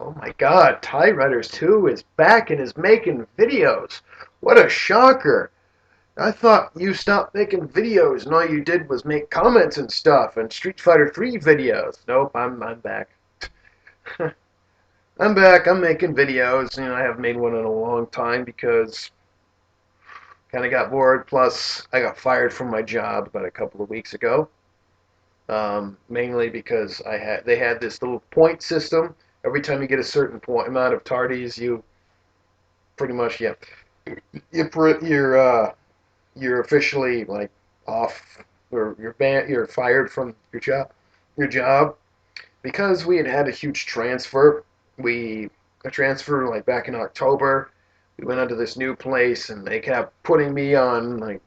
Oh my god, TyRiders2 is back and is making videos. What a shocker. I thought you stopped making videos and all you did was make comments and stuff and Street Fighter 3 videos. Nope, I'm back. I'm back. I'm making videos. I haven't made one in a long time because kind of got bored. Plus, I got fired from my job about a couple of weeks ago. Mainly because they had this little point system. Every time you get a certain point amount of tardies, you pretty much you're officially like off, or you're fired from your job because we had a huge transfer. We a transfer like back in October. We went onto this new place and they kept putting me on like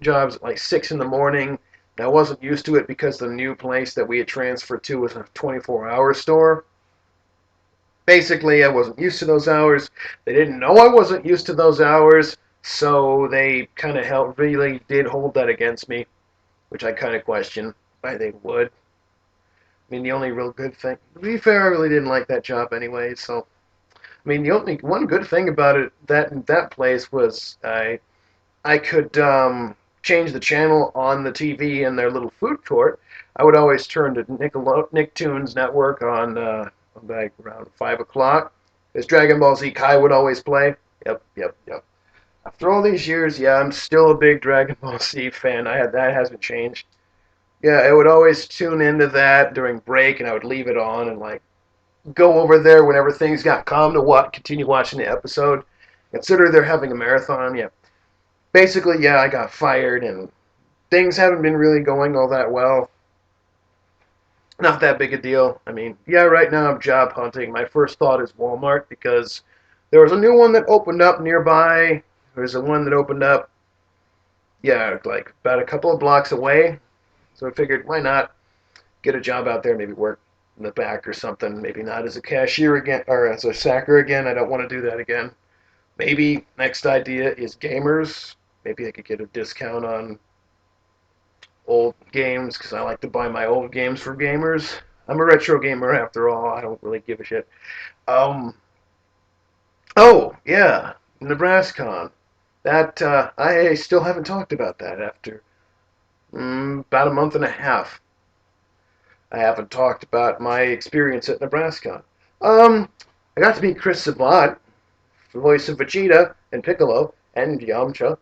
jobs at like 6 in the morning. And I wasn't used to it because the new place that we had transferred to was a 24-hour store. Basically, I wasn't used to those hours. They didn't know I wasn't used to those hours, so they kind of really did hold that against me, which I kind of question why they would. I mean, the only real good thing, to be fair, I really didn't like that job anyway. So, I mean, the only one good thing about it that place was I could change the channel on the TV in their little food court. I would always turn to Nicktoons Network on like around 5 o'clock. This Dragon Ball Z Kai would always play. Yep, yep, yep. After all these years, yeah, I'm still a big Dragon Ball Z fan. That hasn't changed. Yeah, I would always tune into that during break, and I would leave it on and like go over there whenever things got calm to continue watching the episode. Consider they're having a marathon. Yeah, basically, yeah, I got fired, and things haven't been really going all that well. Not that big a deal. I mean, yeah, right now I'm job hunting. My first thought is Walmart because there was a new one that opened up nearby. There's a one that opened up, yeah, like about a couple of blocks away. So I figured, why not get a job out there, maybe work in the back or something. Maybe not as a cashier again or as a sacker again. I don't want to do that again. Maybe next idea is gamers. Maybe I could get a discount on old games because I like to buy my old games for gamers. I'm a retro gamer after all. I don't really give a shit. Um. Oh yeah, NebraskaCon. That I still haven't talked about that after about a month and a half. I haven't talked about my experience at Nebraska. I got to meet Chris Sabat, the voice of Vegeta and Piccolo and Yamcha.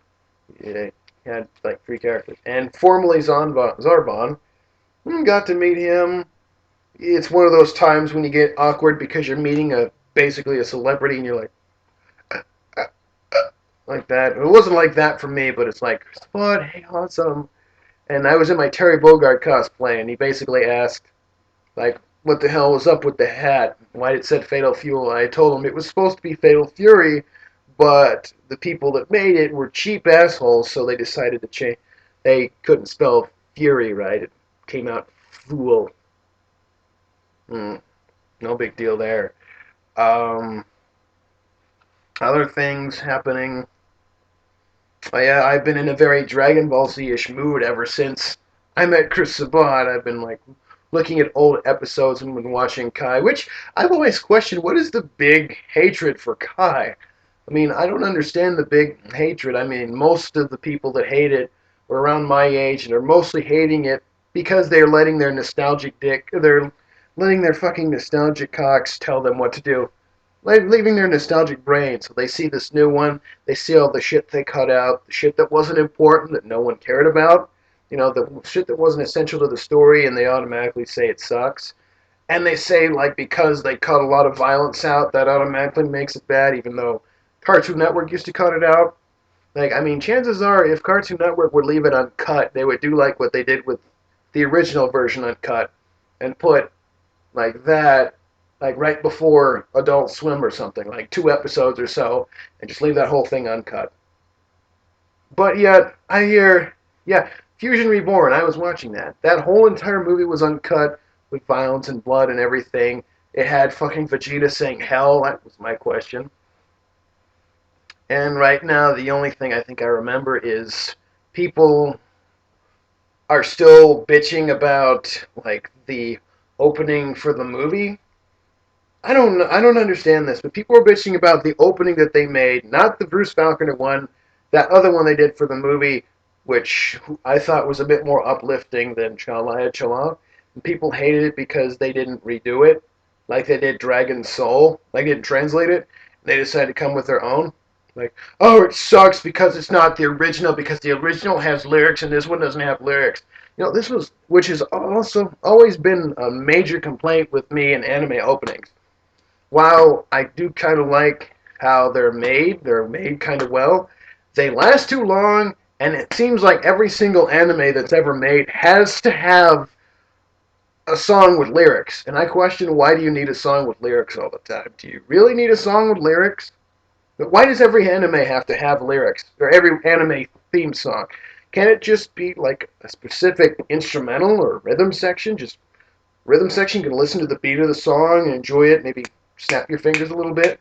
Yeah, he had like three characters. And formerly Zarbon. Got to meet him. It's one of those times when you get awkward because you're meeting basically a celebrity and you're uh, like that. It wasn't like that for me, but it's like, Chris Sabat, hey, awesome. And I was in my Terry Bogard cosplay, and he basically asked, like, what the hell was up with the hat? Why it said Fatal Fuel? I told him it was supposed to be Fatal Fury, but the people that made it were cheap assholes, so they decided to change. They couldn't spell Fury right. It came out Fool. No big deal there. Um, Other things happening. Yeah, I've been in a very Dragon Ball Z-ish mood ever since I met Chris Sabat. I've been like looking at old episodes and been watching Kai, which I've always questioned what is the big hatred for Kai? I mean, I don't understand the big hatred. I mean, most of the people that hate it were around my age and are mostly hating it because they're letting their they're letting their fucking nostalgic cocks tell them what to do. Leaving their nostalgic brain. So they see this new one, they see all the shit they cut out, the shit that wasn't important, that no one cared about, the shit that wasn't essential to the story, and they automatically say it sucks. And they say, like, because they cut a lot of violence out, that automatically makes it bad, even though Cartoon Network used to cut it out. Like, I mean, chances are, if Cartoon Network would leave it uncut, they would do like what they did with the original version uncut and put like that, like right before Adult Swim or something, like 2 episodes or so, and just leave that whole thing uncut. But yet, I hear, yeah, Fusion Reborn, I was watching that. That whole entire movie was uncut with violence and blood and everything. It had fucking Vegeta saying hell. That was my question. And right now, the only thing I think I remember is people are still bitching about, like, the opening for the movie. I don't understand this, but people are bitching about the opening that they made, not the Bruce Falconer one, that other one they did for the movie, which I thought was a bit more uplifting than Chala Chala. And people hated it because they didn't redo it, like they did Dragon Soul. They didn't translate it. They decided to come with their own. Like, oh, it sucks because it's not the original, because the original has lyrics and this one doesn't have lyrics. This was, which has also always been a major complaint with me in anime openings. While I do kind of like how they're made kind of well, they last too long, and it seems like every single anime that's ever made has to have a song with lyrics. And I question, why do you need a song with lyrics all the time? Do you really need a song with lyrics? But why does every anime have to have lyrics, or every anime theme song? Can't it just be like a specific instrumental or rhythm section? Just rhythm section, you can listen to the beat of the song and enjoy it, maybe snap your fingers a little bit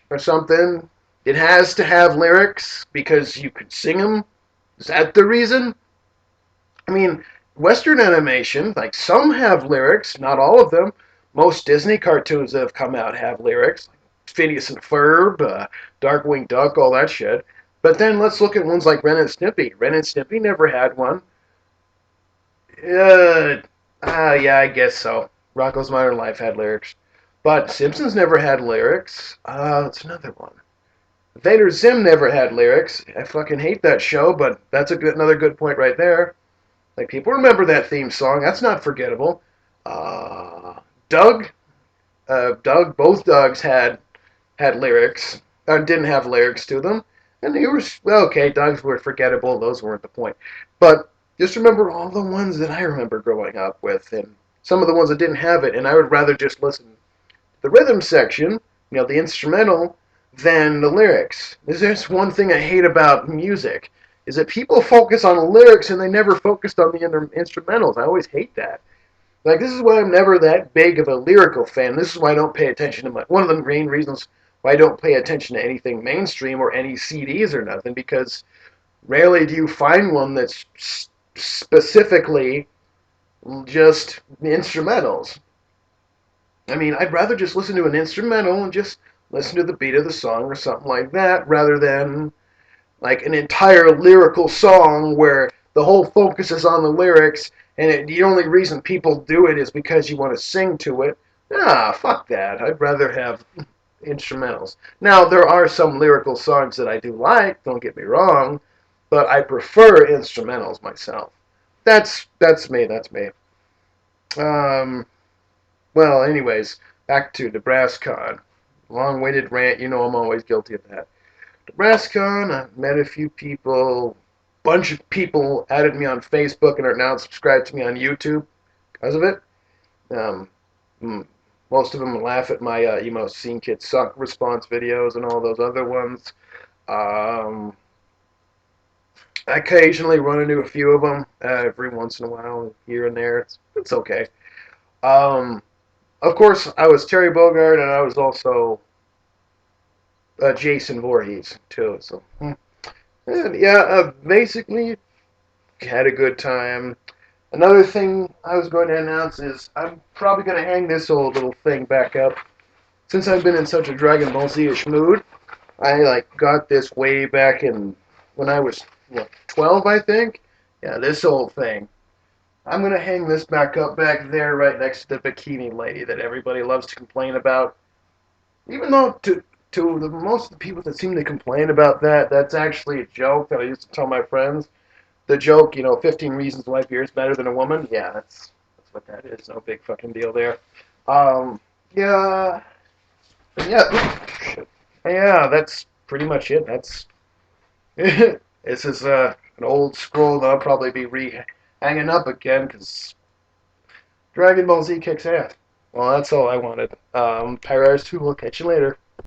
or something. It has to have lyrics because you could sing them. Is that the reason? I mean, Western animation, like some have lyrics, not all of them. Most Disney cartoons that have come out have lyrics. Phineas and Ferb, Darkwing Duck, all that shit. But then let's look at ones like Ren and Snippy. Ren and Snippy never had one. Uh, yeah, I guess so. Rocco's Modern Life had lyrics. But Simpsons never had lyrics. It's another one. Vader Zim never had lyrics. I fucking hate that show, but that's another good point right there. Like, people remember that theme song. That's not forgettable. Uh, Doug, both Dougs had lyrics. Didn't have lyrics to them. And they were, well, okay, Dougs were forgettable. Those weren't the point. But just remember all the ones that I remember growing up with, and some of the ones that didn't have it. And I would rather just listen to the rhythm section, the instrumental, than the lyrics. There's one thing I hate about music, is that people focus on the lyrics and they never focused on the instrumentals. I always hate that. Like, this is why I'm never that big of a lyrical fan. This is why I don't pay attention to one of the main reasons why I don't pay attention to anything mainstream or any CDs or nothing, because rarely do you find one that's specifically just instrumentals. I mean, I'd rather just listen to an instrumental and just listen to the beat of the song or something like that, rather than like an entire lyrical song where the whole focus is on the lyrics, and the only reason people do it is because you want to sing to it. Fuck that. I'd rather have instrumentals. Now, there are some lyrical songs that I do like, don't get me wrong, but I prefer instrumentals myself. That's me, that's me. Um, well, anyways, back to Nebraska. Long-winded rant, I'm always guilty of that. NebraskaCon, I met a few people. Bunch of people added me on Facebook and are now subscribed to me on YouTube because of it. Um, Most of them laugh at my Scene Kids Suck response videos and all those other ones. Um, I occasionally run into a few of them every once in a while, here and there. It's okay. Um, of course, I was Terry Bogard, and I was also Jason Voorhees too. So, and yeah, basically had a good time. Another thing I was going to announce is I'm probably going to hang this old little thing back up. Since I've been in such a Dragon Ball Z-ish mood, I got this way back in when I was 12, I think. Yeah, this old thing. I'm going to hang this back up back there right next to the bikini lady that everybody loves to complain about. Even though to most of the people that seem to complain about that, that's actually a joke that I used to tell my friends. The joke, 15 reasons why beer is better than a woman. Yeah, that's what that is. No big fucking deal there. Um, yeah, yeah, shit. Yeah. That's pretty much it. That's this is an old scroll that I'll probably be hanging up again because Dragon Ball Z kicks ass. Well, that's all I wanted. TyRiders2's, we'll catch you later.